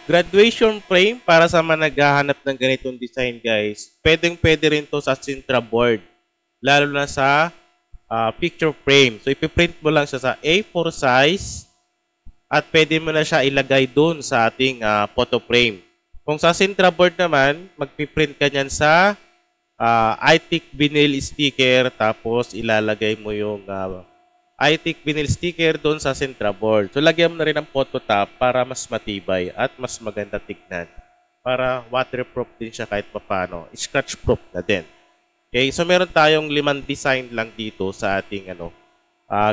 Graduation frame para sa mga naghahanap ng ganitong design guys. Pwedeng-pwede rin to sa Sintra board. Lalo na sa picture frame. So ipiprint mo lang siya sa A4 size at pwede mo na siya ilagay dun sa ating photo frame. Kung sa Sintra board naman, magpiprint ka niyan sa iTick vinyl sticker tapos ilalagay mo yung iTick vinyl sticker doon sa Sintra board. So, lagyan mo na rin ng photo top para mas matibay at mas maganda tignan. Para waterproof din siya kahit papano. Scratch proof na din. Okay, so meron tayong 5 design lang dito sa ating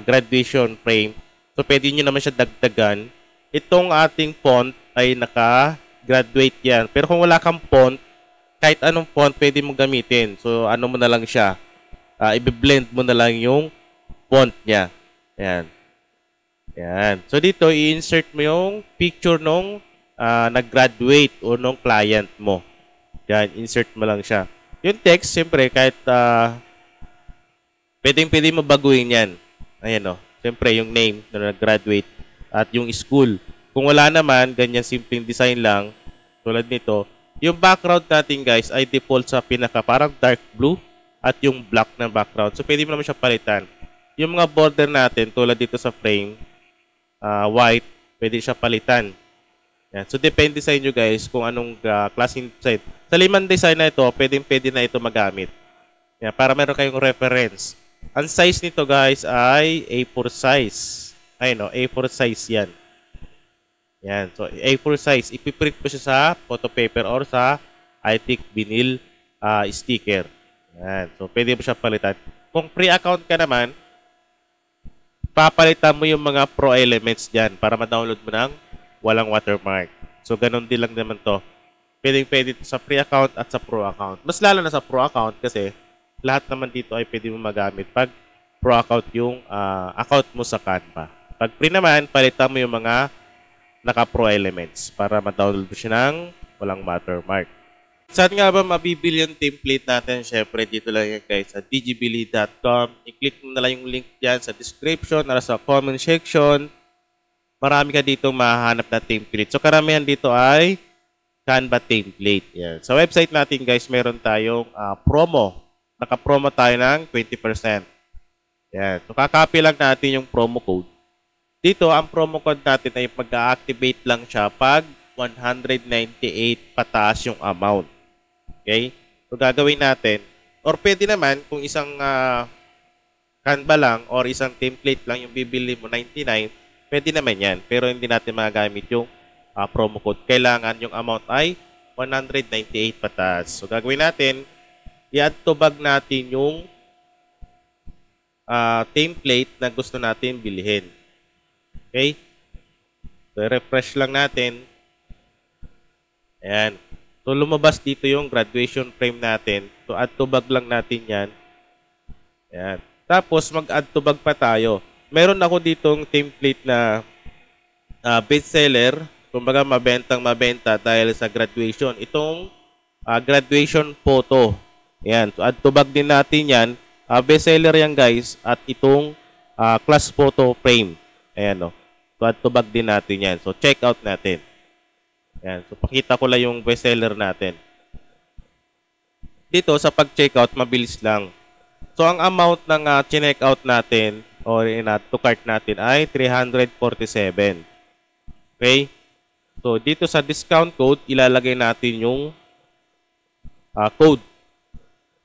graduation frame. So, pwede nyo naman siya dagdagan. Itong ating font ay naka-graduate yan. Pero kung wala kang font, kahit anong font pwede mo gamitin. So, ano mo na lang siya. I-blend mo na lang yung font niya. Ayan. Ayan. So, dito, i-insert mo yung picture nung nag-graduate o nung client mo. Ayan, insert mo lang siya. Yung text, siyempre, kahit pwede mo baguhin yan. Ayan o. Siyempre, yung name na nag-graduate at yung school. Kung wala naman, ganyan simpleng design lang, tulad nito, yung background natin, guys, ay default sa parang dark blue at yung black na background. So, pwede mo naman siya palitan. Yung mga border natin, tulad dito sa frame, white, pwede siya palitan. Yan. So, depende sa inyo guys kung anong klaseng design. Sa 5 design na ito, pwede na ito magamit. Yan, para meron kayong reference. Ang size nito guys ay A4 size. Ay no, A4 size yan. Yan. So, A4 size. Ipiprint mo siya sa photo paper or sa iTick vinyl sticker. Yan. So, pwede mo siya palitan. Kung pre-account ka naman, papalitan mo yung mga pro elements dyan para ma-download mo ng walang watermark. So, ganun din lang naman to. Pwede sa pre-account at sa pro account. Mas lalo na sa pro account kasi lahat naman dito ay pwede mo magamit pag pro account yung account mo sa Canva. Pag pre naman, palitan mo yung mga naka-pro elements para ma-download mo siya ng walang watermark. Saan nga ba mabibili yung template natin? Syempre, dito lang yan guys sa digibili.com. I-click mo na lang yung link dyan sa description or sa comment section. Marami ka dito mahanap na template. So, karamihan dito ay Canva template. Yan. Sa website natin guys, meron tayong promo. Naka-promo tayo ng 20%. Yan. So, kakopy lang natin yung promo code. Dito, ang promo code natin ay mag-activate lang siya pag 198 pataas yung amount. Okay? So, gagawin natin. Or pwede naman, kung isang Canva lang or isang template lang yung bibili mo, 99, pwede naman yan. Pero hindi natin magagamit yung promo code. Kailangan yung amount ay 198 pataas. So, gagawin natin, i-add to bag natin yung template na gusto natin bilhin. Okay? So, refresh lang natin. Ayan. So, lumabas dito yung graduation frame natin. So, add to bag lang natin yan. Ayan. Tapos, mag-add to bag pa tayo. Meron ako ditong template na bestseller. Kumbaga, mabenta dahil sa graduation. Itong graduation photo. Ayan. So, add to bag din natin yan. Bestseller yan, guys. At itong class photo frame. Ayan, o. So, add to bag din natin yan. So, check out natin. Yan. So, pakita ko lang yung bestseller natin. Dito, sa pag-checkout, mabilis lang. So, ang amount ng checkout natin or to cart natin ay 347. Okay? So, dito sa discount code, ilalagay natin yung code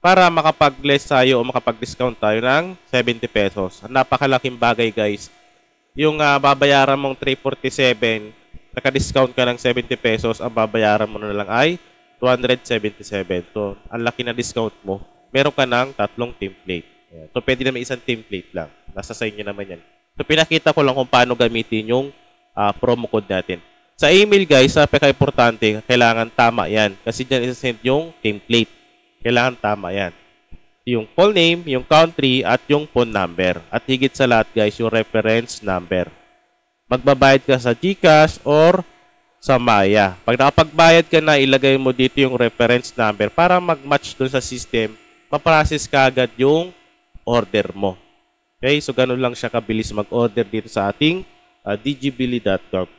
para makapag-less tayo o makapag-discount tayo ng 70 pesos. Napakalaking bagay, guys. Yung babayaran mong 347, naka-discount ka ng 70 pesos, ang babayaran mo na lang ay 277. So, ang laki na discount mo. Meron ka ng 3 template. Ayan. So, pwede naman isang template lang. Nasa sa inyo naman yan. So, pinakita ko lang kung paano gamitin yung promo code natin. Sa email, guys, napaka-importante, kailangan tama yan. Kasi dyan isa-send yung template. Kailangan tama yan. Yung full name, yung country, at yung phone number. At higit sa lahat, guys, yung reference number. Magbabayad ka sa GCash or sa Maya. Pag nakapagbayad ka na, ilagay mo dito yung reference number para mag-match dun sa system, ma-process ka agad yung order mo. Okay? So, ganun lang siya kabilis mag-order dito sa ating digibili.com.